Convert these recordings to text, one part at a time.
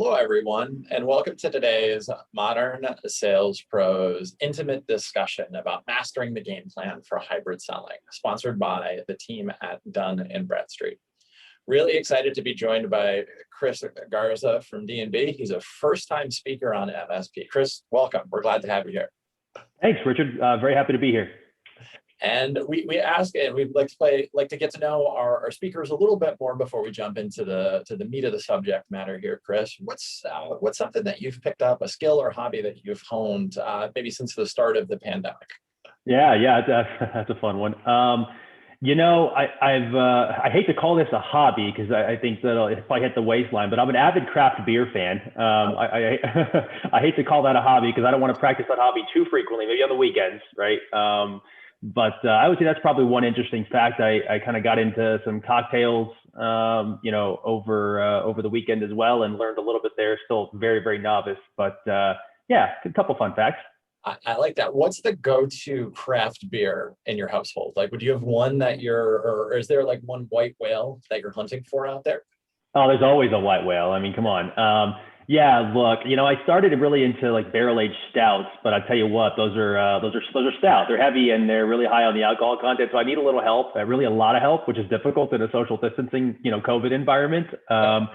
Hello, everyone, and welcome to today's Modern Sales Pros intimate discussion about mastering the game plan for hybrid selling, sponsored by the team at Dun Bradstreet. Really excited to be joined by Chris Garza from Dmb. He's a first-time speaker on MSP. Chris, welcome. We're glad to have you here. Thanks, Richard. Very happy to be here. And we ask, and we'd like to get to know our speakers a little bit more before we jump into the meat of the subject matter here, Chris. What's something that you've picked up, a skill or hobby that you've honed maybe since the start of the pandemic? Yeah, that's a fun one. I hate to call this a hobby because I think that if I hit the waistline, but I'm an avid craft beer fan. I hate to call that a hobby because I don't want to practice that hobby too frequently, maybe on the weekends, right? But I would say that's probably one interesting fact. I kind of got into some cocktails, over the weekend as well, and learned a little bit there. Still very, very novice, but yeah, a couple fun facts. I like that. What's the go-to craft beer in your household? Like, would you have one that or is there like one white whale that you're hunting for out there? Oh, there's always a white whale. I mean, come on. Yeah, look, I started really into like barrel-aged stouts, but I tell you what, those are stout. They're heavy and they're really high on the alcohol content. So I need a little help, really a lot of help, which is difficult in a social distancing, COVID environment. So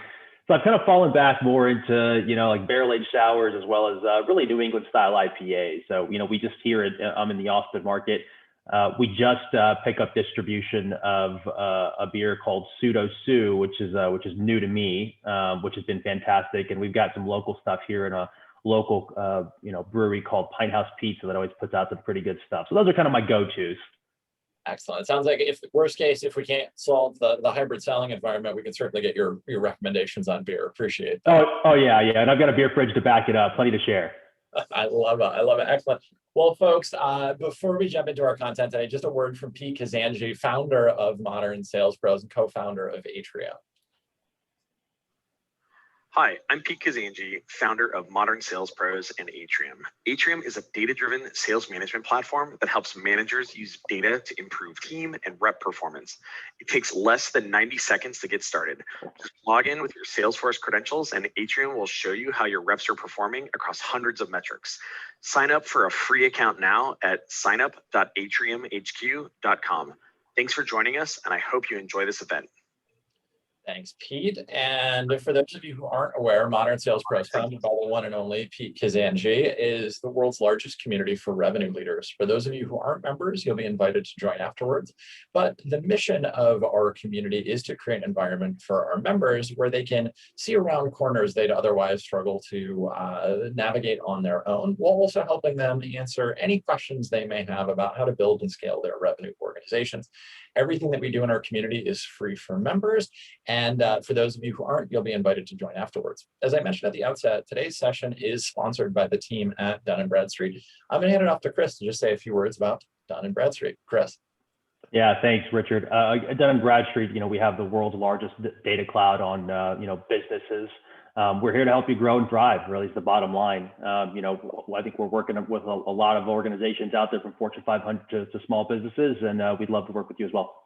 I've kind of fallen back more into, like barrel-aged sours as well as really New England style IPAs. So, we just here I'm in the Austin market. We just pick up distribution of a beer called Pseudo Sue, which is new to me, which has been fantastic. And we've got some local stuff here in a local, brewery called Pine House Pizza that always puts out some pretty good stuff. So those are kind of my go-tos. Excellent. It sounds like if worst case, if we can't solve the hybrid selling environment, we can certainly get your recommendations on beer. Appreciate that. Oh yeah. And I've got a beer fridge to back it up. Plenty to share. I love it. Excellent. Well, folks, before we jump into our content today, just a word from Pete Kazanji, founder of Modern Sales Pros and co-founder of Atrium. Hi, I'm Pete Kazanji, founder of Modern Sales Pros and Atrium. Atrium is a data-driven sales management platform that helps managers use data to improve team and rep performance. It takes less than 90 seconds to get started. Just log in with your Salesforce credentials and Atrium will show you how your reps are performing across hundreds of metrics. Sign up for a free account now at signup.atriumhq.com. Thanks for joining us, and I hope you enjoy this event. Thanks, Pete. And for those of you who aren't aware, Modern Sales Pros, founded by the one and only Pete Kazanji, is the world's largest community for revenue leaders. For those of you who aren't members, you'll be invited to join afterwards. But the mission of our community is to create an environment for our members where they can see around corners they'd otherwise struggle to navigate on their own, while also helping them answer any questions they may have about how to build and scale their revenue organizations. Everything that we do in our community is free for members. And for those of you who aren't, you'll be invited to join afterwards. As I mentioned at the outset, today's session is sponsored by the team at Dun Bradstreet. I'm going to hand it off to Chris to just say a few words about Dun Bradstreet. Chris. Yeah, thanks, Richard. At Dun Bradstreet, we have the world's largest data cloud on, businesses. We're here to help you grow and thrive, really is the bottom line. I think we're working with a lot of organizations out there from Fortune 500 to small businesses, and we'd love to work with you as well.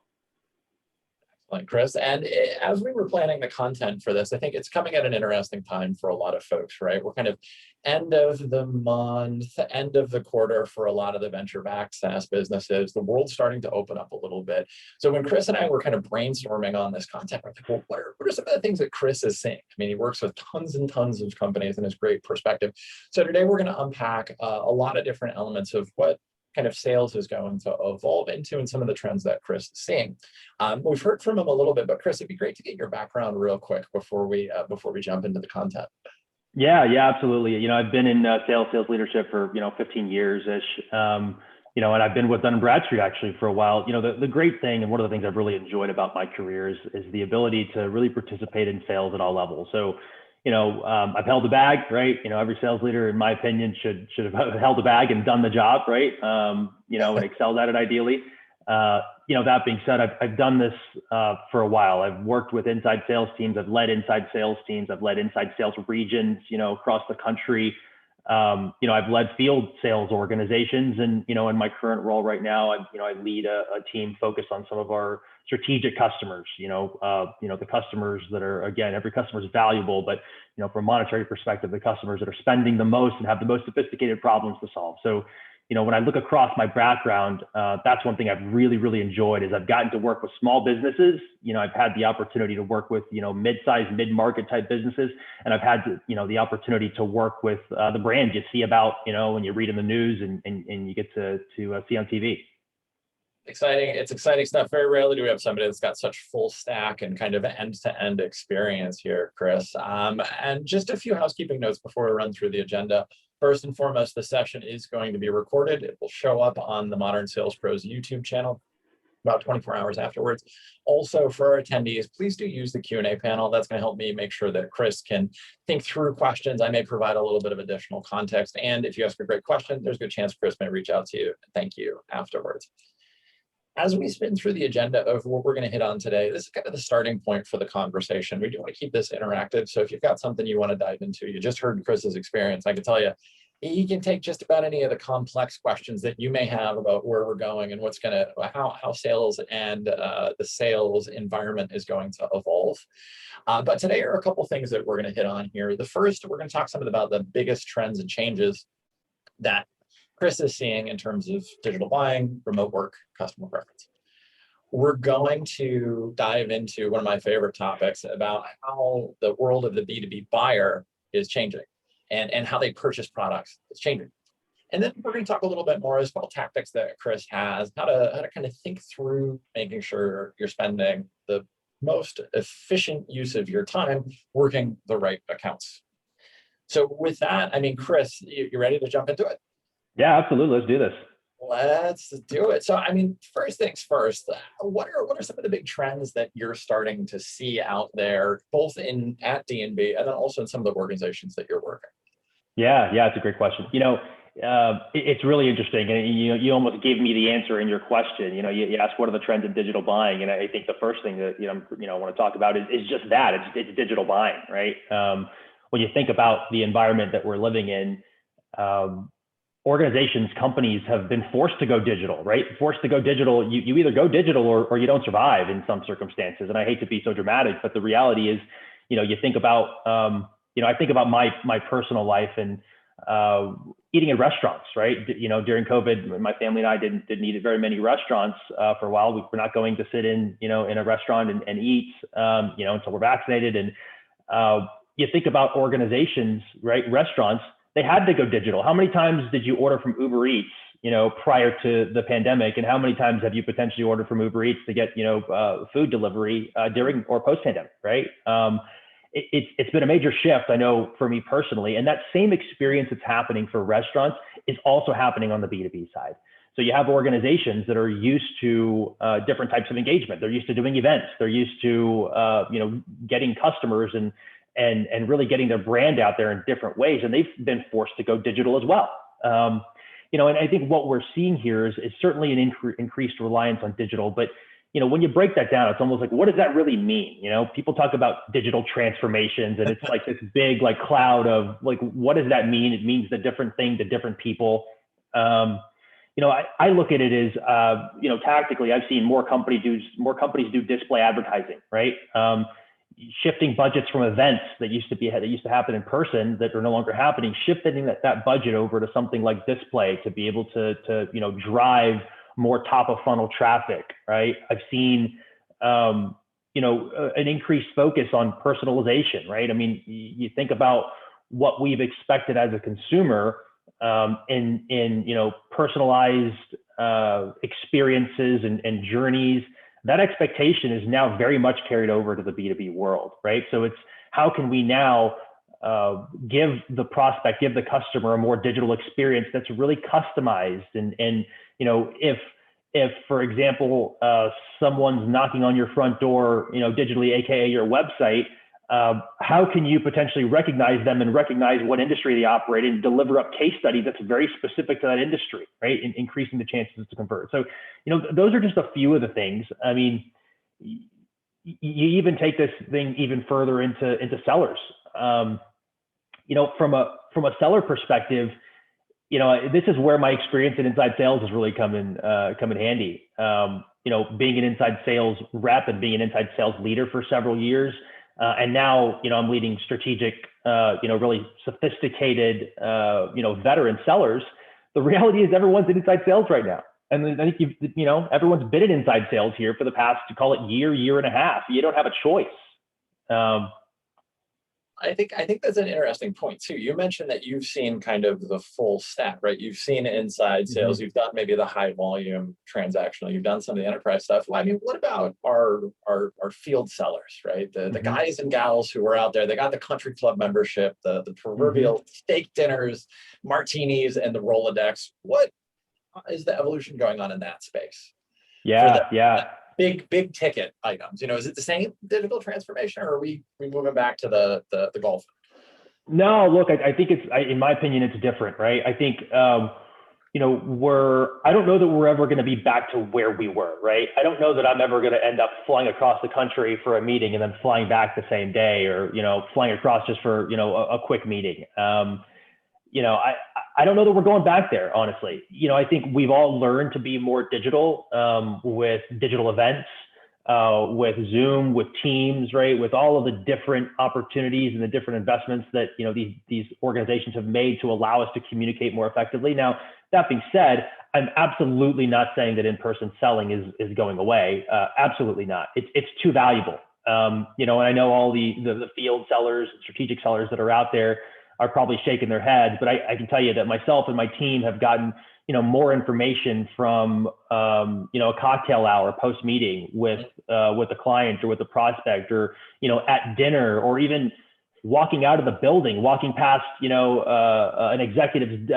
Excellent, Chris. And as we were planning the content for this, I think it's coming at an interesting time for a lot of folks, right? We're kind of end of the month, end of the quarter for a lot of the venture-backed SaaS businesses. The world's starting to open up a little bit. So when Chris and I were kind of brainstorming on this content, we're like, well, what are some of the things that Chris is seeing? I mean, he works with tons and tons of companies and has great perspective. So today we're going to unpack a lot of different elements of what kind of sales is going to evolve into and some of the trends that Chris is seeing. We've heard from him a little bit, but Chris, it'd be great to get your background real quick before we jump into the content. Yeah, absolutely. I've been in sales leadership for 15 years-ish. And I've been with Dun Bradstreet actually for a while. The great thing, and one of the things I've really enjoyed about my career is the ability to really participate in sales at all levels. So I've held the bag, right? Every sales leader, in my opinion, should have held the bag and done the job, right? And excelled at it ideally. That being said, I've done this for a while. I've worked with inside sales teams. I've led inside sales teams. I've led inside sales regions, across the country. I've led field sales organizations, and in my current role right now, I lead a team focused on some of our strategic customers, the customers that are, again, every customer is valuable, but, from a monetary perspective, the customers that are spending the most and have the most sophisticated problems to solve. So, when I look across my background, that's one thing I've really, really enjoyed is I've gotten to work with small businesses. I've had the opportunity to work with, mid-sized, mid-market type businesses. And I've had, the opportunity to work with the brands you see about, when you read in the news and you get to see on TV. Exciting. It's exciting stuff. Very rarely do we have somebody that's got such full stack and kind of end-to-end experience here, Chris. And just a few housekeeping notes before we run through the agenda. First and foremost, the session is going to be recorded. It will show up on the Modern Sales Pros YouTube channel about 24 hours afterwards. Also, for our attendees, please do use the Q&A panel. That's going to help me make sure that Chris can think through questions. I may provide a little bit of additional context. And if you ask a great question, there's a good chance Chris may reach out to you. Thank you afterwards. As we spin through the agenda of what we're going to hit on today, this is kind of the starting point for the conversation. We do want to keep this interactive. So if you've got something you want to dive into, you just heard Chris's experience, I can tell you, he can take just about any of the complex questions that you may have about where we're going and what's going to, how sales and the sales environment is going to evolve. But today are a couple of things that we're going to hit on here. The first, we're going to talk something about the biggest trends and changes that Chris is seeing in terms of digital buying, remote work, customer preference. We're going to dive into one of my favorite topics about how the world of the B2B buyer is changing and how they purchase products is changing. And then we're going to talk a little bit more as well tactics that Chris has, how to kind of think through making sure you're spending the most efficient use of your time working the right accounts. So with that, Chris, you ready to jump into it? Yeah, absolutely. Let's do this. Let's do it. So, first things first, what are some of the big trends that you're starting to see out there, both at Dnb and then also in some of the organizations that you're working? Yeah, it's a greto question. It's really interesting. And you almost gave me the answer in your question. You asked what are the trends in digital buying, and I think the first thing that I want to talk about is just that it's digital buying, right? When you think about the environment that we're living in, organizations, companies have been forced to go digital, right? Forced to go digital. You either go digital or you don't survive in some circumstances. And I hate to be so dramatic, but the reality is, you think about, I think about my personal life and eating in restaurants, right? During COVID, my family and I didn't eat at very many restaurants for a while. We were not going to sit in a restaurant and eat, until we're vaccinated. And you think about organizations, right? Restaurants, they had to go digital. How many times did you order from Uber Eats, prior to the pandemic? And how many times have you potentially ordered from Uber Eats to get, food delivery during or post-pandemic, right? It's been a major shift, I know, for me personally. And that same experience that's happening for restaurants is also happening on the B2B side. So you have organizations that are used to different types of engagement. They're used to doing events. They're used to, getting customers and really getting their brand out there in different ways. And they've been forced to go digital as well. And I think what we're seeing here is certainly an increased reliance on digital. But, when you break that down, it's almost like, what does that really mean? People talk about digital transformations and it's like this big cloud of what does that mean? It means the different thing to different people. I look at it as, tactically, I've seen more companies do display advertising, right? Shifting budgets from events that used to happen in person that are no longer happening, shifting that budget over to something like display to be able to drive more top of funnel traffic, right? I've seen, an increased focus on personalization, right? You think about what we've expected as a consumer in personalized experiences and journeys. That expectation is now very much carried over to the B2B world, right? So it's how can we now give the customer a more digital experience that's really customized and if for example someone's knocking on your front door digitally, aka your website, how can you potentially recognize them and recognize what industry they operate in, deliver up case studies that's very specific to that industry, right? And increasing the chances to convert. So those are just a few of the things. You even take this thing even further into sellers. From a seller perspective, this is where my experience in inside sales has really come in handy. Being an inside sales rep and being an inside sales leader for several years. And now, I'm leading strategic, really sophisticated, veteran sellers. The reality is everyone's in inside sales right now. And I think everyone's been in inside sales here for the past, to call it year and a half. You don't have a choice. I think that's an interesting point too. You mentioned that you've seen kind of the full stack, right? You've seen inside sales, you've done maybe the high volume transactional, you've done some of the enterprise stuff. I mean, what about our field sellers, right? The guys and gals who are out there, they got the country club membership, the proverbial steak dinners, martinis, and the Rolodex. What is the evolution going on in that space? Yeah. Big ticket items. Is it the same digital transformation, or are we moving back to the golf? No, look, I think in my opinion, it's different, right? I think, I don't know that we're ever going to be back to where we were, right? I don't know that I'm ever going to end up flying across the country for a meeting and then flying back the same day, or, flying across just for, a quick meeting. I don't know that we're going back there, honestly. I think we've all learned to be more digital, with digital events, with Zoom, with Teams, right? With all of the different opportunities and the different investments that, these organizations have made to allow us to communicate more effectively. Now, that being said, I'm absolutely not saying that in-person selling is going away. Absolutely not. It's too valuable. And I know all the field sellers, strategic sellers that are out there are probably shaking their heads, but I can tell you that myself and my team have gotten, more information from, a cocktail hour post meeting with a client or with a prospect, or, at dinner, or even walking out of the building, walking past, an executive's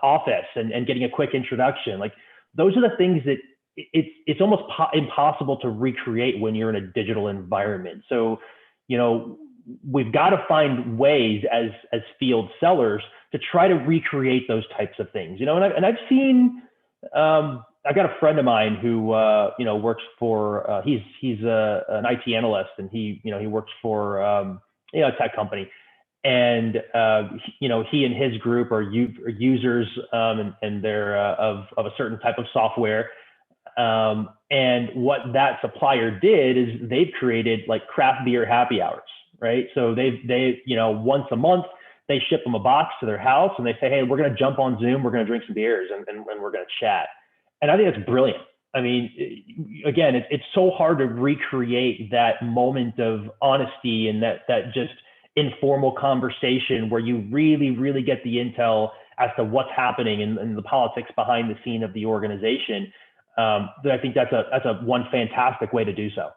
office and getting a quick introduction. Like, those are the things that it's almost impossible to recreate when you're in a digital environment. So, we've got to find ways as field sellers to try to recreate those types of things, and I've seen, I've got a friend of mine who, works for, he's an IT analyst, and he works for, a tech company, and, he and his group are users, and they're, of a certain type of software. And what that supplier did is they've created like craft beer happy hours. Right. So they once a month, they ship them a box to their house, and they say, hey, we're going to jump on Zoom. We're going to drink some beers and we're going to chat. And I think that's brilliant. I mean, again, it's so hard to recreate that moment of honesty and that just informal conversation where you really, really get the intel as to what's happening and the politics behind the scene of the organization. That I think that's a one fantastic way to do so.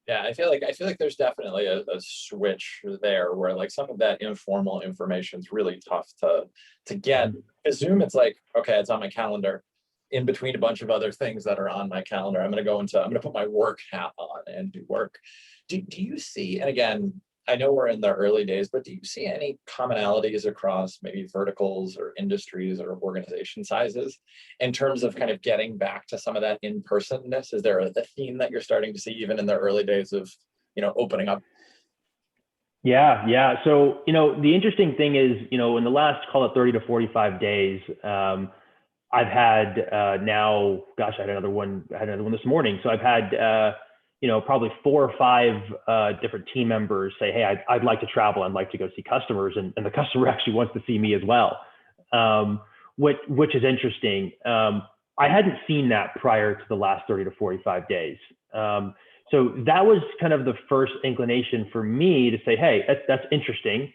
Yeah, I feel like there's definitely a switch there where like some of that informal information is really tough to get. Because Zoom, it's like, okay, it's on my calendar in between a bunch of other things that are on my calendar. I'm going to put my work hat on and do work. Do you see, and again, I know we're in the early days, but do you see any commonalities across maybe verticals or industries or organization sizes in terms of kind of getting back to some of that in-personness? Is there a theme that you're starting to see even in the early days of, opening up? Yeah. So, the interesting thing is, in the last, call it 30 to 45 days, I've had now, gosh, I had another one this morning. So I've had, probably 4 or 5 different team members say, hey, I'd like to travel. I'd like to go see customers. And the customer actually wants to see me as well, which is interesting. I hadn't seen that prior to the last 30 to 45 days. So that was kind of the first inclination for me to say, hey, that's interesting.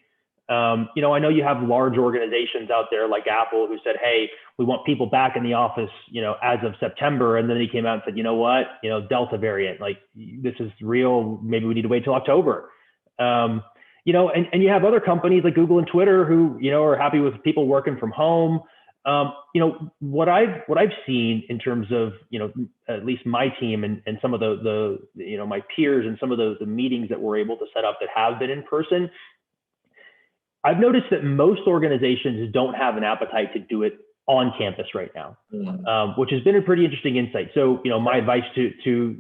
I know you have large organizations out there like Apple who said, hey, we want people back in the office, as of September. And then he came out and said, you know what, Delta variant, like this is real. Maybe we need to wait till October. And you have other companies like Google and Twitter who, are happy with people working from home. What I've seen in terms of, at least my team and some of the my peers and some of the meetings that we're able to set up that have been in person, I've noticed that most organizations don't have an appetite to do it on campus right now, which has been a pretty interesting insight. So, my advice to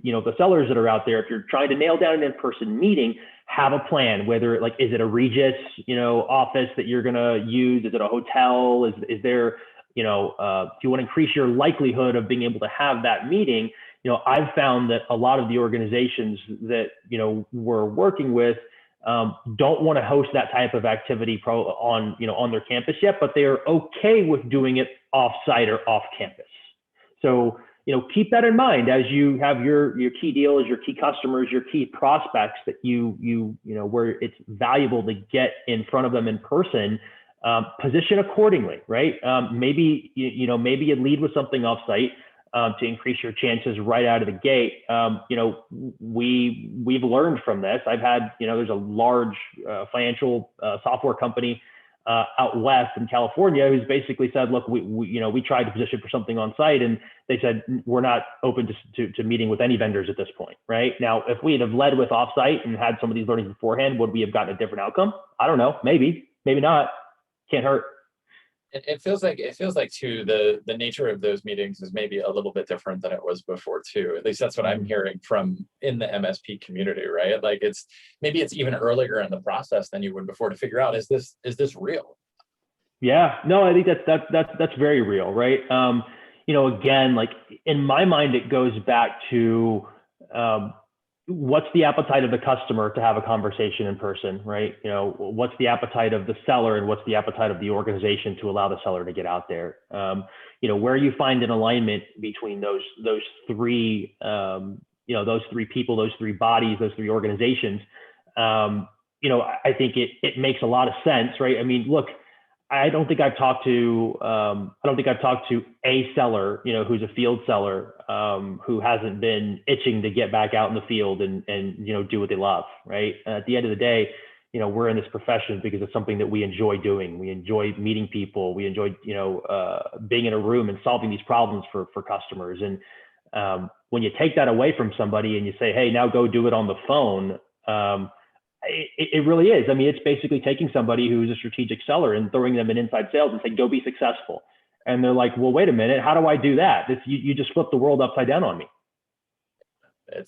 the sellers that are out there, if you're trying to nail down an in-person meeting, have a plan, whether like, is it a Regis, office that you're going to use? Is it a hotel? Is there, if you want to increase your likelihood of being able to have that meeting, I've found that a lot of the organizations that, we're working with, don't want to host that type of activity on their campus yet, but they are okay with doing it off-site or off campus. So, keep that in mind as you have your key deals, your key customers, your key prospects that where it's valuable to get in front of them in person. Position accordingly, right? Maybe you lead with something off-site to increase your chances right out of the gate. We've learned from this. I've had, there's a large financial software company out west in California who's basically said, look, we tried to position for something on site, and they said, we're not open to meeting with any vendors at this point, right? Now, if we'd have led with offsite and had some of these learnings beforehand, would we have gotten a different outcome? I don't know, maybe not, can't hurt. It feels like too, the nature of those meetings is maybe a little bit different than it was before too. At least that's what I'm hearing from in the MSP community, right? Like it's even earlier in the process than you would before to figure out, is this real? Yeah, no, I think that's very real, right? Again, like in my mind, it goes back to what's the appetite of the customer to have a conversation in person, right? What's the appetite of the seller, and what's the appetite of the organization to allow the seller to get out there? Where you find an alignment between those three, those three people, those three bodies, those three organizations. I think it makes a lot of sense, right? I mean, look, I don't think I've talked to a seller, who's a field seller, who hasn't been itching to get back out in the field and do what they love, right? At the end of the day, we're in this profession because it's something that we enjoy doing. We enjoy meeting people. We enjoy, being in a room and solving these problems for customers. And when you take that away from somebody and you say, hey, now go do it on the phone, it really is. I mean, it's basically taking somebody who's a strategic seller and throwing them in inside sales and saying, go be successful. And they're like, well, wait a minute, how do I do that? You just flipped the world upside down on me.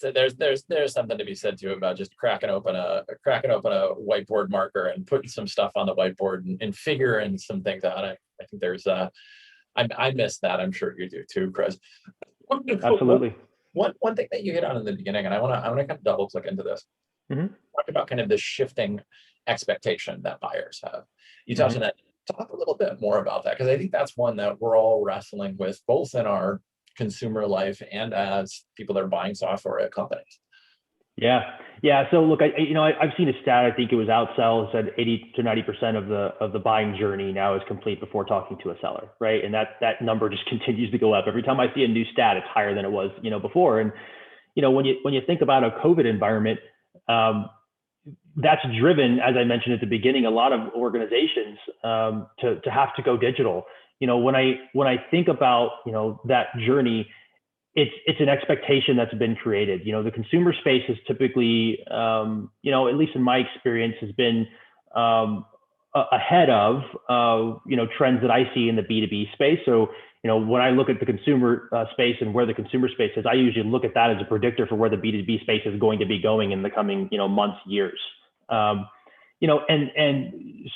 There's something to be said too about just cracking open a whiteboard marker and putting some stuff on the whiteboard and figuring some things out. I think there's I miss that. I'm sure you do too, Chris. Absolutely. One thing that you hit on in the beginning, and I want to kind of double click into this. Talk about kind of the shifting expectation that buyers have. You touched on that. Talk a little bit more about that, because I think that's one that we're all wrestling with, both in our consumer life and as people that are buying software at companies. Yeah. So look, I've seen a stat. I think it was Outsell said 80 to 90% of the buying journey now is complete before talking to a seller, right? And that number just continues to go up. Every time I see a new stat, it's higher than it was, before. And when you think about a COVID environment, that's driven, as I mentioned at the beginning, a lot of organizations to have to go digital. When I think about that journey, it's an expectation that's been created. The consumer space is typically, at least in my experience, has been ahead of trends that I see in the B2B space. So when I look at the consumer space and where the consumer space is, I usually look at that as a predictor for where the B2B space is going to be going in the coming months, years. And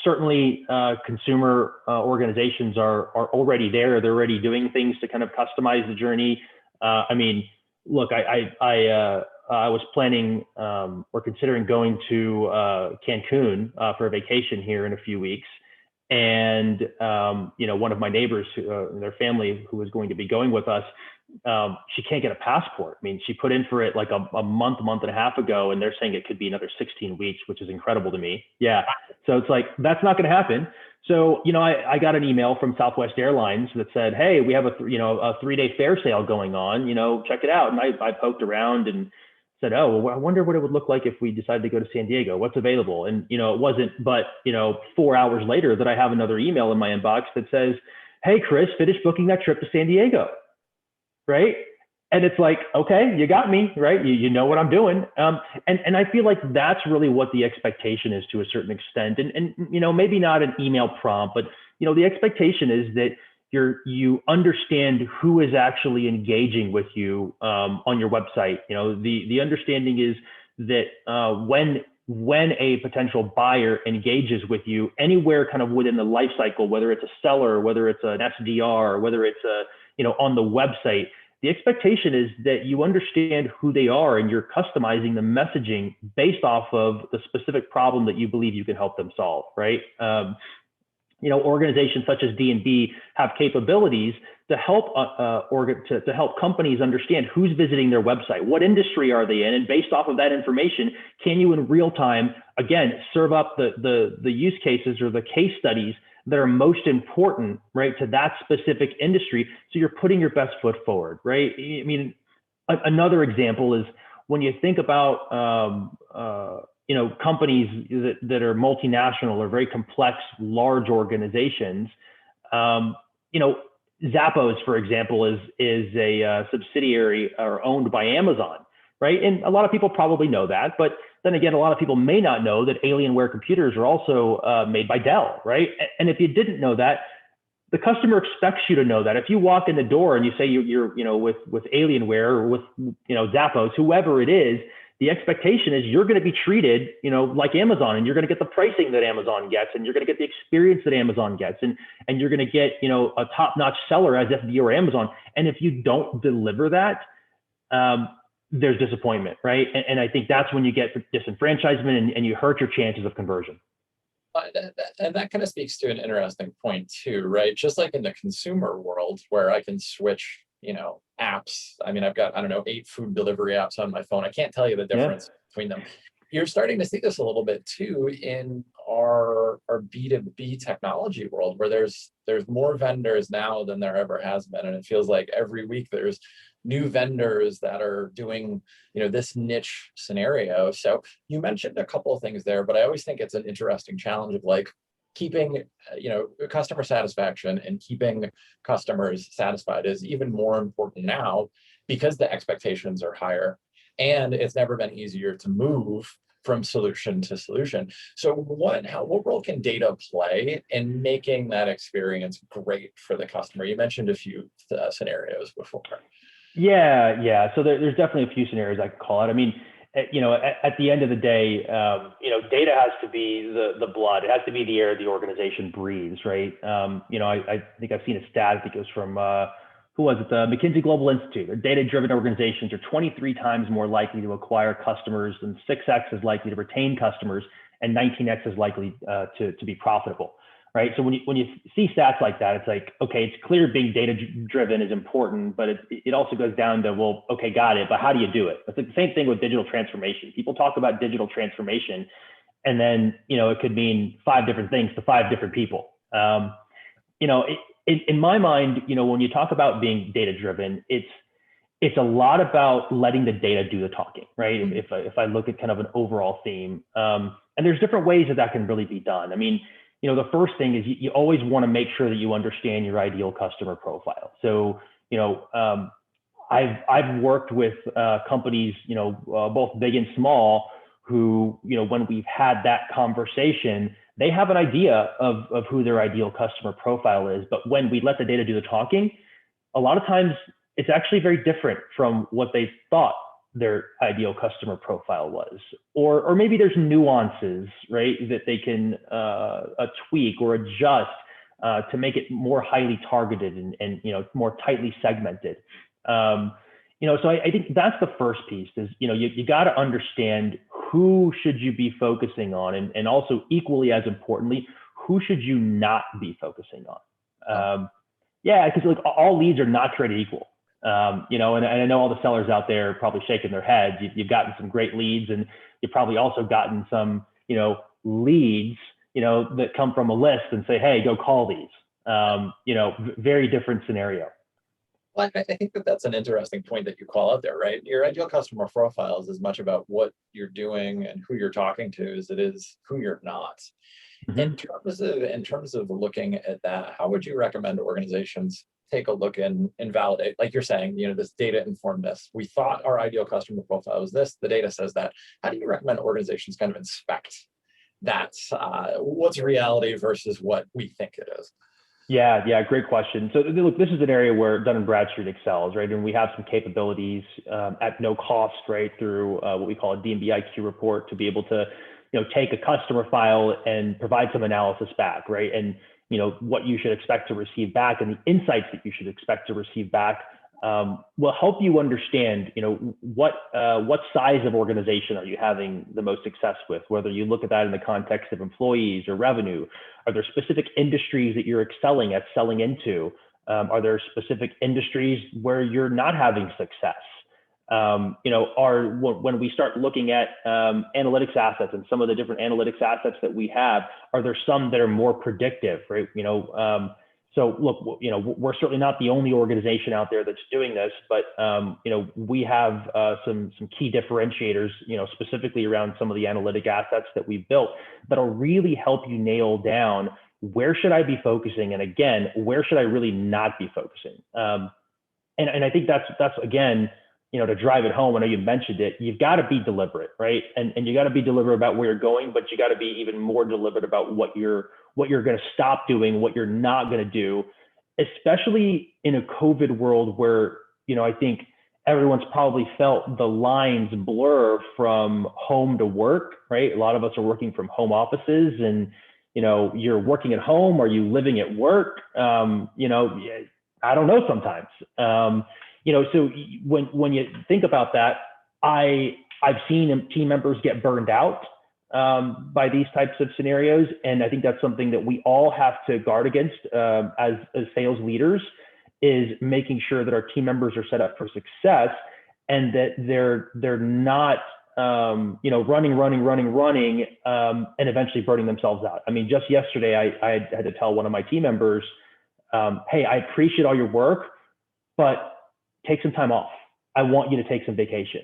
certainly consumer organizations are already there. They're already doing things to kind of customize the journey. I mean, look, I was planning or considering going to Cancun for a vacation here in a few weeks. And, one of my neighbors, their family who was going to be going with us, she can't get a passport. I mean, she put in for it like a month and a half ago, and they're saying it could be another 16 weeks, which is incredible to me. Yeah. So it's like, that's not going to happen. So, I got an email from Southwest Airlines that said, hey, we have a 3-day fare sale going on, check it out. And I poked around and said, oh, well, I wonder what it would look like if we decided to go to San Diego. What's available? And, it wasn't but, 4 hours later that I have another email in my inbox that says, hey, Chris, finish booking that trip to San Diego. Right. And it's like, okay, you got me, right? You know what I'm doing. And I feel like that's really what the expectation is to a certain extent. And maybe not an email prompt, but, the expectation is that you understand who is actually engaging with you on your website. The understanding is that when when a potential buyer engages with you anywhere kind of within the life cycle, whether it's a seller, whether it's an SDR, whether it's a, on the website, the expectation is that you understand who they are and you're customizing the messaging based off of the specific problem that you believe you can help them solve, right? Organizations such as Dnb have capabilities to help to help companies understand who's visiting their website, what industry are they in, and based off of that information, can you in real time again serve up the use cases or the case studies that are most important, right, to that specific industry, so you're putting your best foot forward, right? I mean, another example is when you think about companies that are multinational or very complex, large organizations. Zappos, for example, is a subsidiary or owned by Amazon, right? And a lot of people probably know that, but then again, a lot of people may not know that Alienware computers are also made by Dell, right? And if you didn't know that, the customer expects you to know that. If you walk in the door and you say you're with Alienware or with Zappos, whoever it is, the expectation is you're going to be treated, like Amazon, and you're going to get the pricing that Amazon gets, and you're going to get the experience that Amazon gets, and you're going to get, a top-notch seller as if you're Amazon. And if you don't deliver that, there's disappointment, right? And I think that's when you get disenfranchisement and you hurt your chances of conversion. And that kind of speaks to an interesting point too, right? Just like in the consumer world where I can switch, apps. I mean, I've got, 8 food delivery apps on my phone. I can't tell you the difference between them. You're starting to see this a little bit too in our B2B technology world, where there's more vendors now than there ever has been. And it feels like every week there's new vendors that are doing, this niche scenario. So you mentioned a couple of things there, but I always think it's an interesting challenge of like keeping, customer satisfaction and keeping customers satisfied is even more important now because the expectations are higher and it's never been easier to move from solution to solution. So what role can data play in making that experience great for the customer? You mentioned a few scenarios before. Yeah. So there's definitely a few scenarios I could call it. I mean, at the end of the day, data has to be the blood. It has to be the air the organization breathes, right? I think I've seen a stat. I think it was from who was it? The McKinsey Global Institute. Their data-driven organizations are 23 times more likely to acquire customers, and 6x is likely to retain customers, and 19x is likely to be profitable. Right. So when you see stats like that, it's like, okay, it's clear being data driven is important, but it also goes down to, well, okay, got it, but how do you do it? It's the same thing with digital transformation. People talk about digital transformation, and then it could mean 5 different things to 5 different people. In my mind, when you talk about being data driven, it's a lot about letting the data do the talking, right? If I look at kind of an overall theme, and there's different ways that can really be done. I mean, the first thing is you always want to make sure that you understand your ideal customer profile. So, I've worked with companies, both big and small, who, when we've had that conversation, they have an idea of who their ideal customer profile is. But when we let the data do the talking, a lot of times it's actually very different from what they thought their ideal customer profile was, or maybe there's nuances, right, that they can tweak or adjust to make it more highly targeted and more tightly segmented. So I think that's the first piece is, you got to understand who should you be focusing on, and also equally as importantly, who should you not be focusing on? Because like all leads are not created equal. And I know all the sellers out there are probably shaking their heads. You've gotten some great leads, and you've probably also gotten some, leads, that come from a list and say, hey, go call these. Very different scenario. Well, I think that's an interesting point that you call out there, right? Your ideal customer profile is as much about what you're doing and who you're talking to as it is who you're not. Mm-hmm. In terms of looking at that, how would you recommend organizations take a look and validate, like you're saying, this data informed this? We thought our ideal customer profile was this, the data says that. How do you recommend organizations kind of inspect that? What's reality versus what we think it is? Yeah, great question. So look, this is an area where Dun Bradstreet excels, right? And we have some capabilities at no cost, right, through what we call a Dmb Iq report to be able to take a customer file and provide some analysis back, right? And, what you should expect to receive back and the insights that you should expect to receive back will help you understand, what size of organization are you having the most success with, whether you look at that in the context of employees or revenue. Are there specific industries that you're excelling at selling into? Are there specific industries where you're not having success? When we start looking at analytics assets and some of the different analytics assets that we have, are there some that are more predictive, right? So look, we're certainly not the only organization out there that's doing this, but we have some key differentiators, specifically around some of the analytic assets that we've built that'll really help you nail down where should I be focusing, and again, where should I really not be focusing. And I think that's again, to drive it home. I know you mentioned it. You've got to be deliberate, right? And you got to be deliberate about where you're going, but you got to be even more deliberate about what you're going to stop doing, what you're not going to do, especially in a COVID world where, I think everyone's probably felt the lines blur from home to work, right? A lot of us are working from home offices, and, you're working at home. Are you living at work? I don't know sometimes. So when you think about that, I've seen team members get burned out by these types of scenarios. And I think that's something that we all have to guard against as sales leaders, is making sure that our team members are set up for success and that they're not, running, and eventually burning themselves out. I mean, just yesterday, I had to tell one of my team members, hey, I appreciate all your work, but take some time off. I want you to take some vacation.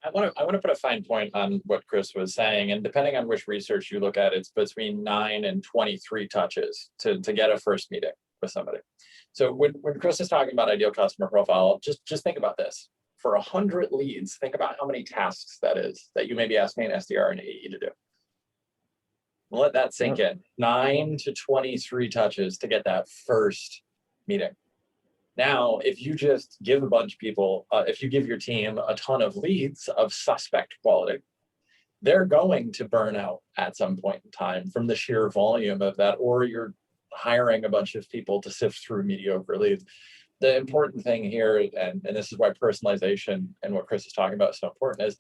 I want to put a fine point on what Chris was saying, and depending on which research you look at, it's between 9 and 23 touches to get a first meeting with somebody. So when Chris is talking about ideal customer profile, just think about this. For 100 leads, think about how many tasks that is that you may be asking an SDR and AE to do. Let that sink in. 9 to 23 touches to get that first meeting. Now, if you just give a bunch of people, if you give your team a ton of leads of suspect quality, they're going to burn out at some point in time from the sheer volume of that, or you're hiring a bunch of people to sift through mediocre leads. The important thing here, and this is why personalization and what Chris is talking about is so important,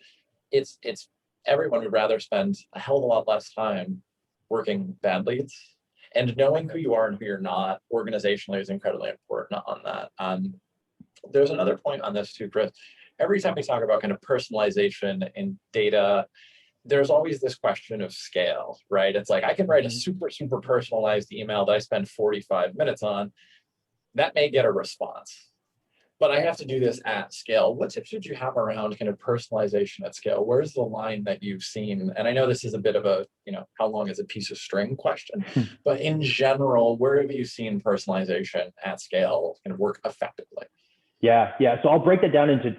is it's everyone would rather spend a hell of a lot less time working bad leads. And knowing who you are and who you're not organizationally is incredibly important on that. There's another point on this too, Chris. Every time we talk about kind of personalization in data, there's always this question of scale, right? It's like, I can write a super, super personalized email that I spend 45 minutes on. That may get a response, but I have to do this at scale. What tips would you have around kind of personalization at scale? Where's the line that you've seen? And I know this is a bit of a, how long is a piece of string question, but in general, where have you seen personalization at scale kind of work effectively? Yeah. So I'll break that down into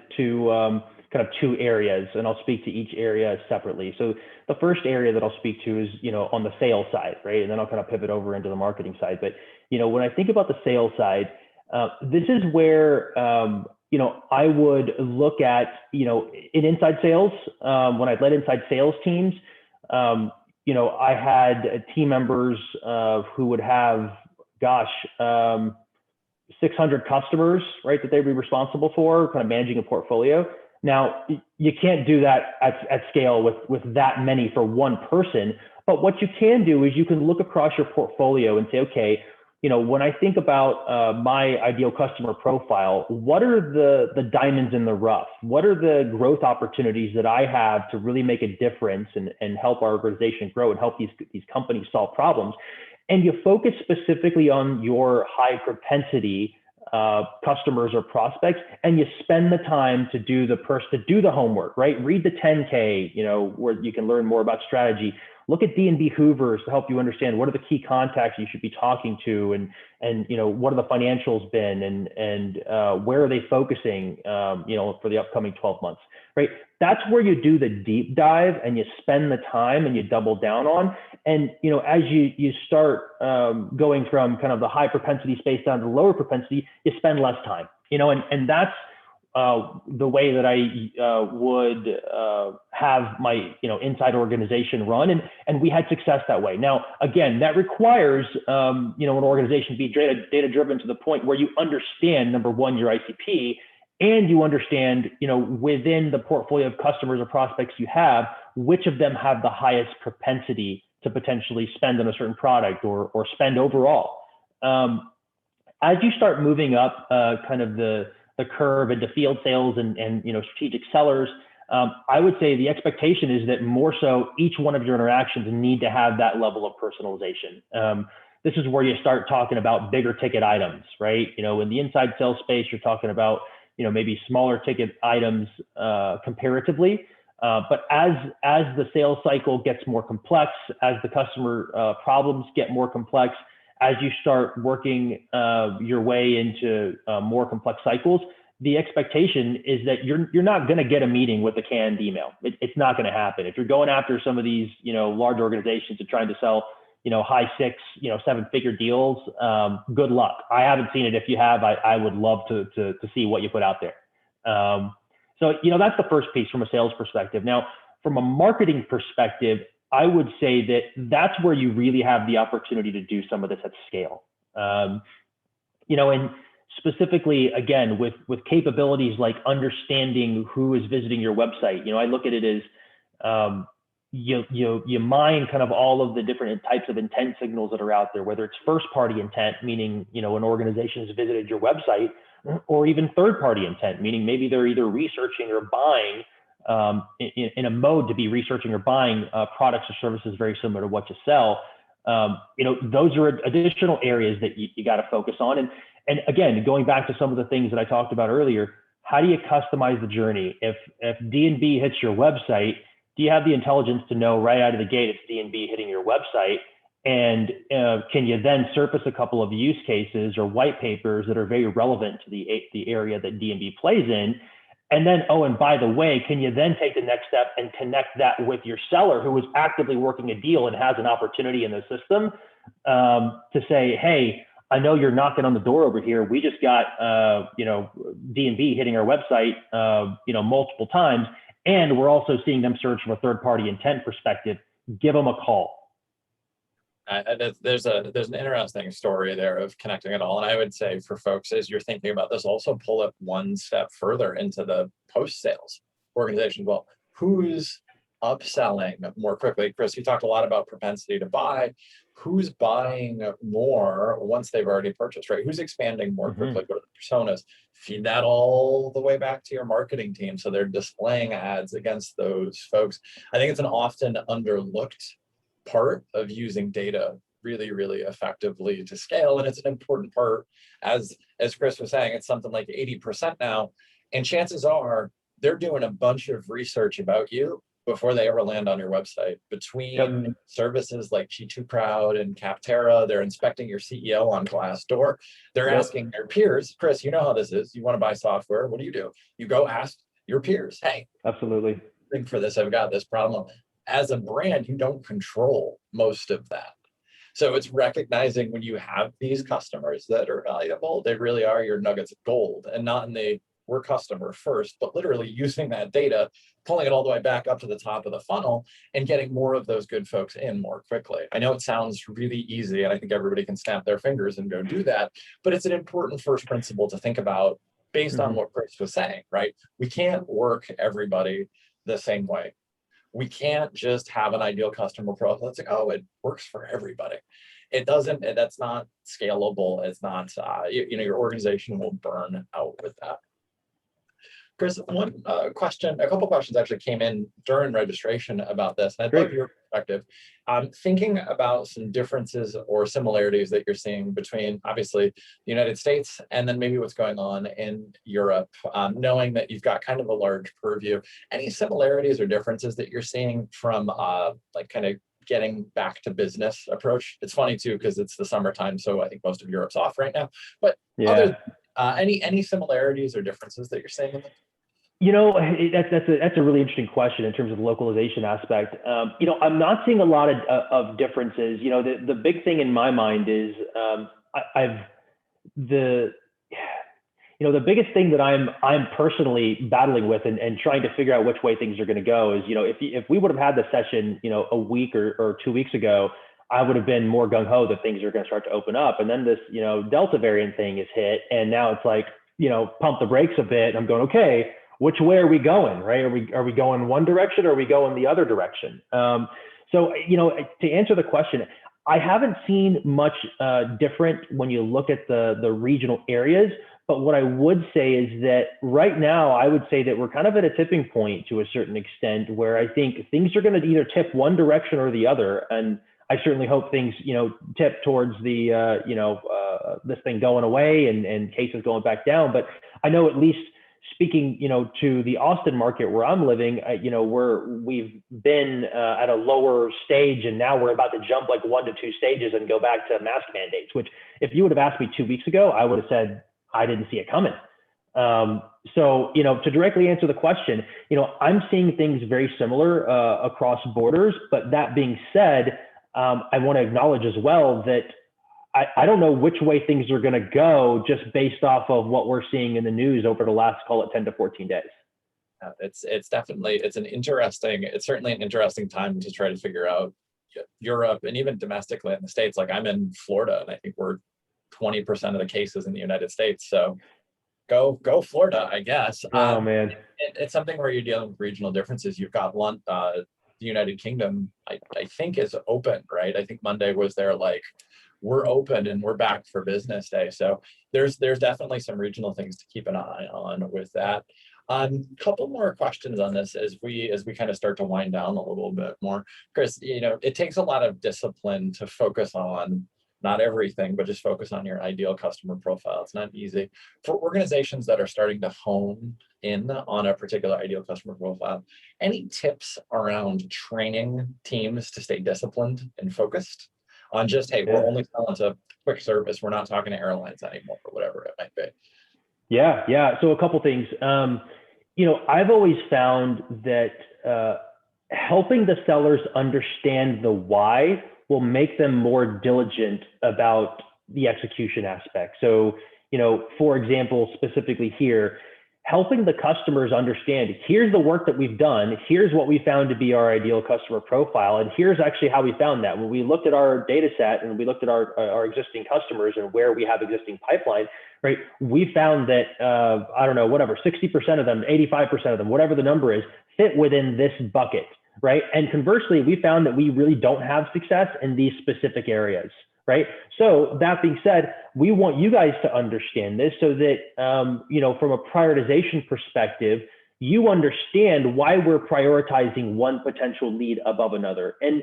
kind of two areas, and I'll speak to each area separately. So the first area that I'll speak to is, on the sales side, right? And then I'll kind of pivot over into the marketing side. But, when I think about the sales side, this is where, I would look at, in inside sales, when I led inside sales teams, I had team members who would have, 600 customers, right, that they'd be responsible for, kind of managing a portfolio. Now, you can't do that at scale with that many for one person, but what you can do is you can look across your portfolio and say, okay, when I think about my ideal customer profile, what are the diamonds in the rough? What are the growth opportunities that I have to really make a difference and help our organization grow and help these companies solve problems? And you focus specifically on your high propensity customers or prospects, and you spend the time to do the homework, right? Read the 10K, where you can learn more about strategy. Look at Dmb Hoovers to help you understand what are the key contacts you should be talking to, and what are the financials been, and where are they focusing, for the upcoming 12 months, right? That's where you do the deep dive and you spend the time and you double down on. And as you start going from kind of the high propensity space down to lower propensity, you spend less time, and that's the way that I would have my inside organization run, and we had success that way. Now, again, that requires an organization to be data driven to the point where you understand, number one, your ICP, and you understand within the portfolio of customers or prospects you have, which of them have the highest propensity to potentially spend on a certain product or spend overall. As you start moving up kind of the curve into field sales and strategic sellers, I would say the expectation is that more so each one of your interactions need to have that level of personalization. This is where you start talking about bigger ticket items, right? In the inside sales space, you're talking about maybe smaller ticket items comparatively. But as the sales cycle gets more complex, as the customer problems get more complex, as you start working your way into more complex cycles, the expectation is that you're not going to get a meeting with a canned email. It's not going to happen. If you're going after some of these large organizations and trying to sell high 6, 7-figure deals, good luck. I haven't seen it. If you have, I would love to see what you put out there. So that's the first piece from a sales perspective. Now, from a marketing perspective, I would say that that's where you really have the opportunity to do some of this at scale. And specifically, again, with capabilities like understanding who is visiting your website. I look at it as you mine kind of all of the different types of intent signals that are out there, whether it's first-party intent, meaning an organization has visited your website, or even third-party intent, meaning maybe they're either researching or buying in a mode to be researching or buying products or services very similar to what you sell. Those are additional areas that you got to focus on. And again, going back to some of the things that I talked about earlier, how do you customize the journey? If D&B hits your website, do you have the intelligence to know right out of the gate it's D&B hitting your website? And can you then surface a couple of use cases or white papers that are very relevant to the area that D&B plays in? And then, and by the way, can you then take the next step and connect that with your seller who is actively working a deal and has an opportunity in the system to say, hey, I know you're knocking on the door over here. We just got, D&B hitting our website, multiple times. And we're also seeing them search from a third-party intent perspective. Give them a call. There's an interesting story there of connecting it all. And I would say for folks, as you're thinking about this, also pull it one step further into the post-sales organization. Well, who's upselling more quickly? Chris, you talked a lot about propensity to buy. Who's buying more once they've already purchased, right? Who's expanding more quickly? Go to the personas, feed that all the way back to your marketing team. So they're displaying ads against those folks. I think it's an often underlooked part of using data really, really effectively to scale. And it's an important part, as Chris was saying, it's something like 80% now. And chances are they're doing a bunch of research about you before they ever land on your website. Between services like G2 Crowd and Capterra, they're inspecting your CEO on Glassdoor. They're asking their peers, Chris, you know how this is. You want to buy software. What do? You go ask your peers, hey, absolutely. Think for this, I've got this problem. As a brand, you don't control most of that. So it's recognizing when you have these customers that are valuable, they really are your nuggets of gold, and not in the we're customer first, but literally using that data, pulling it all the way back up to the top of the funnel and getting more of those good folks in more quickly. I know it sounds really easy, and I think everybody can snap their fingers and go do that, but it's an important first principle to think about based on what Chris was saying, right? We can't work everybody the same way. We can't just have an ideal customer profile that's like, it works for everybody. It doesn't, that's not scalable. It's not, your organization will burn out with that. Chris, a couple questions actually came in during registration about this, and I'd love your perspective. Thinking about some differences or similarities that you're seeing between, obviously, the United States and then maybe what's going on in Europe, knowing that you've got kind of a large purview. Any similarities or differences that you're seeing from kind of getting back to business approach? It's funny too, because it's the summertime, so I think most of Europe's off right now. But any similarities or differences that you're seeing in them? That's a really interesting question in terms of the localization aspect. I'm not seeing a lot of differences. The big thing in my mind is the biggest thing that I'm personally battling with and trying to figure out which way things are going to go is, if we would have had the session, a week or 2 weeks ago, I would have been more gung ho that things are going to start to open up. And then this, Delta variant thing is hit. And now it's like, pump the brakes a bit. I'm going, okay, which way are we going? Right. Are we going one direction or are we going the other direction? So, to answer the question, I haven't seen much different when you look at the regional areas. But what I would say is that right now, I would say that we're kind of at a tipping point to a certain extent where I think things are going to either tip one direction or the other. And I certainly hope things, tip towards the, this thing going away and cases going back down. But I know, at least speaking, to the Austin market where I'm living, we've been at a lower stage, and now we're about to jump like 1 to 2 stages and go back to mask mandates, which if you would have asked me 2 weeks ago, I would have said, I didn't see it coming. So, to directly answer the question, I'm seeing things very similar across borders. But that being said, I want to acknowledge as well that I don't know which way things are going to go just based off of what we're seeing in the news over the last, call it 10 to 14 days. It's certainly an interesting time to try to figure out Europe and even domestically in the States. Like, I'm in Florida, and I think we're 20% of the cases in the United States. So go Florida, I guess. Oh man. It's something where you're dealing with regional differences. You've got the United Kingdom, I think, is open, right? I think Monday was their we're open and we're back for business day. So there's definitely some regional things to keep an eye on with that. Couple more questions on this as we kind of start to wind down a little bit more. Chris, it takes a lot of discipline to focus on not everything, but just focus on your ideal customer profile. It's not easy. For organizations that are starting to hone in on a particular ideal customer profile, any tips around training teams to stay disciplined and focused on just, hey, we're only selling to quick service, we're not talking to airlines anymore, or whatever it might be? Yeah. So a couple things. I've always found that helping the sellers understand the why will make them more diligent about the execution aspect. So, for example, specifically here, helping the customers understand, here's the work that we've done, here's what we found to be our ideal customer profile, and here's actually how we found that. When we looked at our data set and we looked at our existing customers and where we have existing pipeline, right, we found that, 60% of them, 85% of them, whatever the number is, fit within this bucket. Right. And conversely, we found that we really don't have success in these specific areas. Right. So that being said, we want you guys to understand this so that, from a prioritization perspective, you understand why we're prioritizing one potential lead above another. And,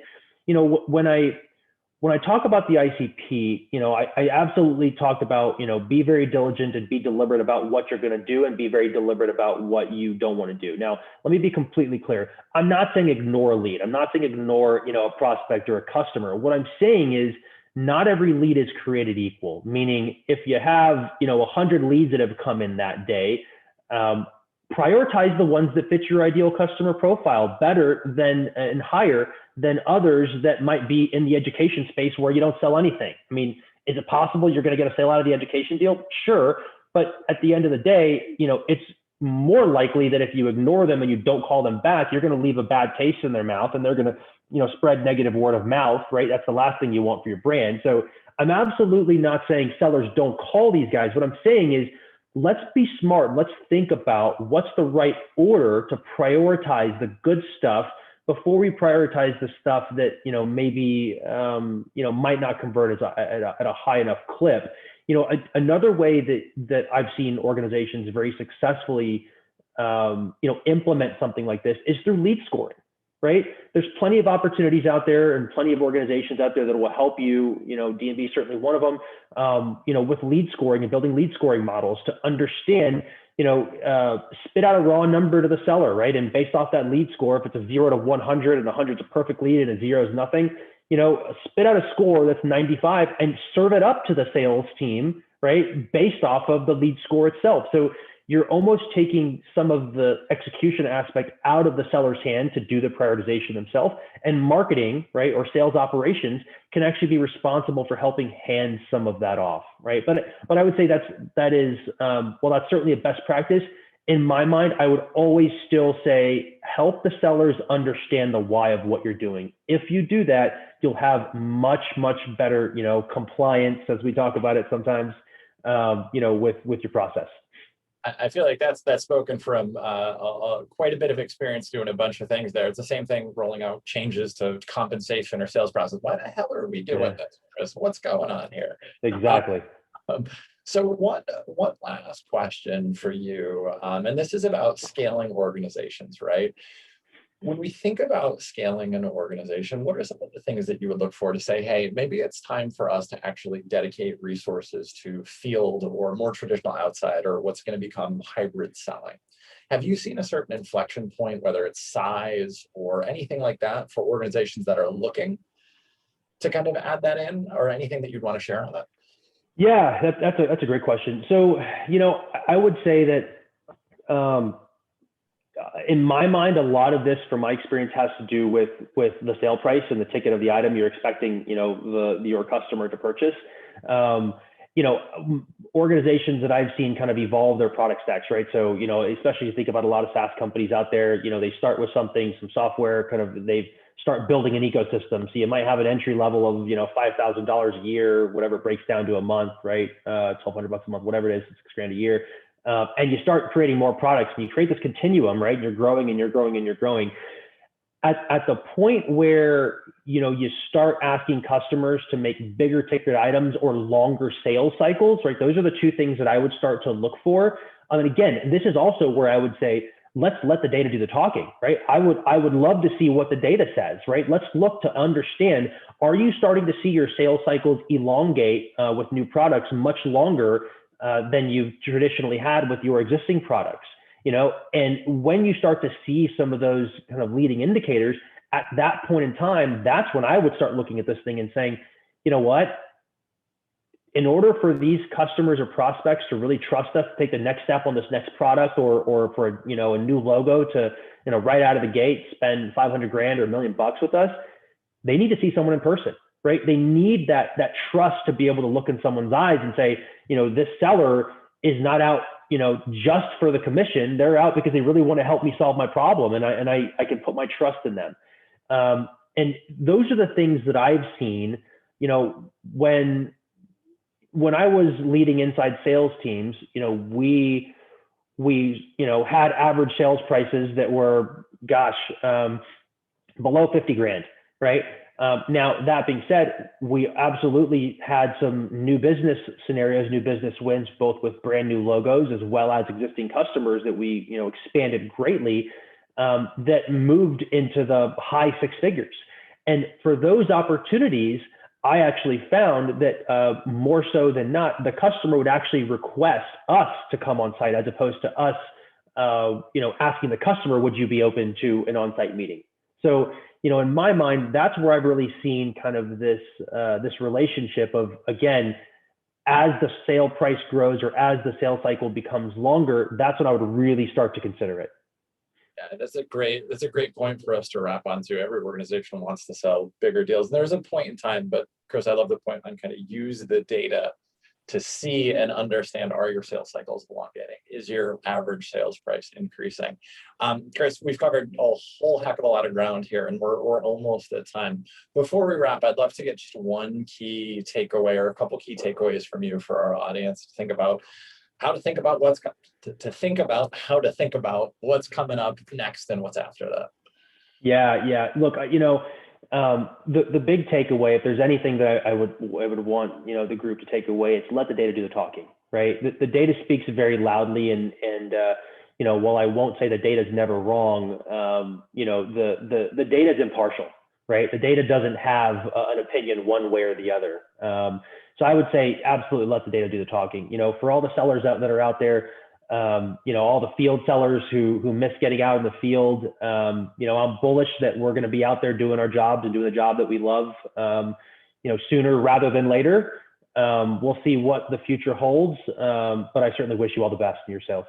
when I talk about the ICP, I absolutely talked about, be very diligent and be deliberate about what you're going to do and be very deliberate about what you don't want to do. Now, let me be completely clear. I'm not saying ignore a lead. I'm not saying ignore, a prospect or a customer. What I'm saying is not every lead is created equal, meaning if you have, 100 leads that have come in that day, prioritize the ones that fit your ideal customer profile better than and higher than others that might be in the education space where you don't sell anything. I mean, is it possible you're going to get a sale out of the education deal? Sure. But at the end of the day, it's more likely that if you ignore them and you don't call them back, you're going to leave a bad taste in their mouth and they're going to, spread negative word of mouth, right? That's the last thing you want for your brand. So I'm absolutely not saying sellers don't call these guys. What I'm saying is, let's be smart. Let's think about what's the right order to prioritize the good stuff before we prioritize the stuff that, maybe, might not convert at a high enough clip. Another way that I've seen organizations very successfully, implement something like this is through lead scoring, right? There's plenty of opportunities out there and plenty of organizations out there that will help you, Dmb is certainly one of them, with lead scoring and building lead scoring models to understand, spit out a raw number to the seller, right? And based off that lead score, if it's a 0 to 100 and 100 is a perfect lead and a 0 is nothing, spit out a score that's 95 and serve it up to the sales team, right? Based off of the lead score itself. So, you're almost taking some of the execution aspect out of the seller's hand to do the prioritization themselves. And marketing, right, or sales operations can actually be responsible for helping hand some of that off, right? But I would say that is well, that's certainly a best practice. In my mind, I would always still say help the sellers understand the why of what you're doing. If you do that, you'll have much better, compliance, as we talk about it sometimes, with your process. I feel like that's spoken from quite a bit of experience doing a bunch of things there. It's the same thing rolling out changes to compensation or sales process. Why the hell are we doing this, Chris? What's going on here? Exactly. So one last question for you, and this is about scaling organizations, right? When we think about scaling an organization, what are some of the things that you would look for to say, hey, maybe it's time for us to actually dedicate resources to field or more traditional outside, or what's going to become hybrid selling? Have you seen a certain inflection point, whether it's size or anything like that, for organizations that are looking to kind of add that in, or anything that you'd want to share on that? Yeah, that's a great question. So, I would say that in my mind, a lot of this, from my experience, has to do with the sale price and the ticket of the item you're expecting, your customer to purchase. Organizations that I've seen kind of evolve their product stacks, right? So, especially you think about a lot of SaaS companies out there, they start with some software, they start building an ecosystem. So you might have an entry level of, $5,000 a year, whatever it breaks down to a month, right? $1,200 a month, whatever it is, $6,000 a year. And you start creating more products, and you create this continuum, right? You're growing and you're growing and you're growing. At the point where, you start asking customers to make bigger ticket items or longer sales cycles, right? Those are the two things that I would start to look for. And again, this is also where I would say, let's let the data do the talking, right? I would love to see what the data says, right? Let's look to understand, are you starting to see your sales cycles elongate with new products much longer than you've traditionally had with your existing products? And when you start to see some of those kind of leading indicators, at that point in time, that's when I would start looking at this thing and saying, you know what? In order for these customers or prospects to really trust us to take the next step on this next product, or for a new logo to right out of the gate spend $500,000 or $1 million with us, they need to see someone in person, right? They need that trust to be able to look in someone's eyes and say, this seller is not out just for the commission. They're out because they really want to help me solve my problem, and I can put my trust in them. And those are the things that I've seen. When I was leading inside sales teams, we had average sales prices that were, below 50 grand, right? Now, that being said, we absolutely had some new business scenarios, new business wins, both with brand new logos as well as existing customers that we, expanded greatly, that moved into the high six figures. And for those opportunities, I actually found that more so than not, the customer would actually request us to come on site, as opposed to us, asking the customer, would you be open to an on-site meeting? So, in my mind, that's where I've really seen kind of this relationship of, again, as the sale price grows or as the sales cycle becomes longer, that's when I would really start to consider it. Yeah, that's a great point for us to wrap onto. Every organization wants to sell bigger deals. There's a point in time, but Chris, I love the point on kind of use the data to see and understand, are your sales cycles elongating? Is your average sales price increasing? Chris, we've covered a whole heck of a lot of ground here, and we're almost at time. Before we wrap, I'd love to get just one key takeaway or a couple key takeaways from you for our audience to think about how to think about how to think about what's coming up next and what's after that. Yeah. Look, the big takeaway, if there's anything that I would want, the group to take away, it's let the data do the talking, right? The data speaks very loudly, and while I won't say the data is never wrong, the data is impartial, right? The data doesn't have an opinion one way or the other. So I would say absolutely let the data do the talking. For all the sellers that are out there, all the field sellers who miss getting out in the field, I'm bullish that we're going to be out there doing our jobs and doing the job that we love, sooner rather than later. We'll see what the future holds, but I certainly wish you all the best in your sales.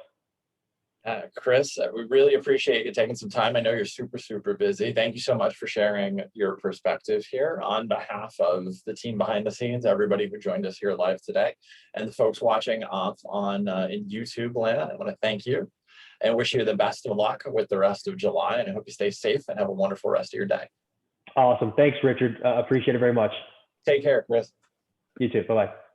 Chris, we really appreciate you taking some time. I know you're super, super busy. Thank you so much for sharing your perspective here on behalf of the team behind the scenes, everybody who joined us here live today, and the folks watching off on in YouTube land. I want to thank you and wish you the best of luck with the rest of July. And I hope you stay safe and have a wonderful rest of your day. Awesome. Thanks, Richard. Appreciate it very much. Take care, Chris. You too. Bye-bye.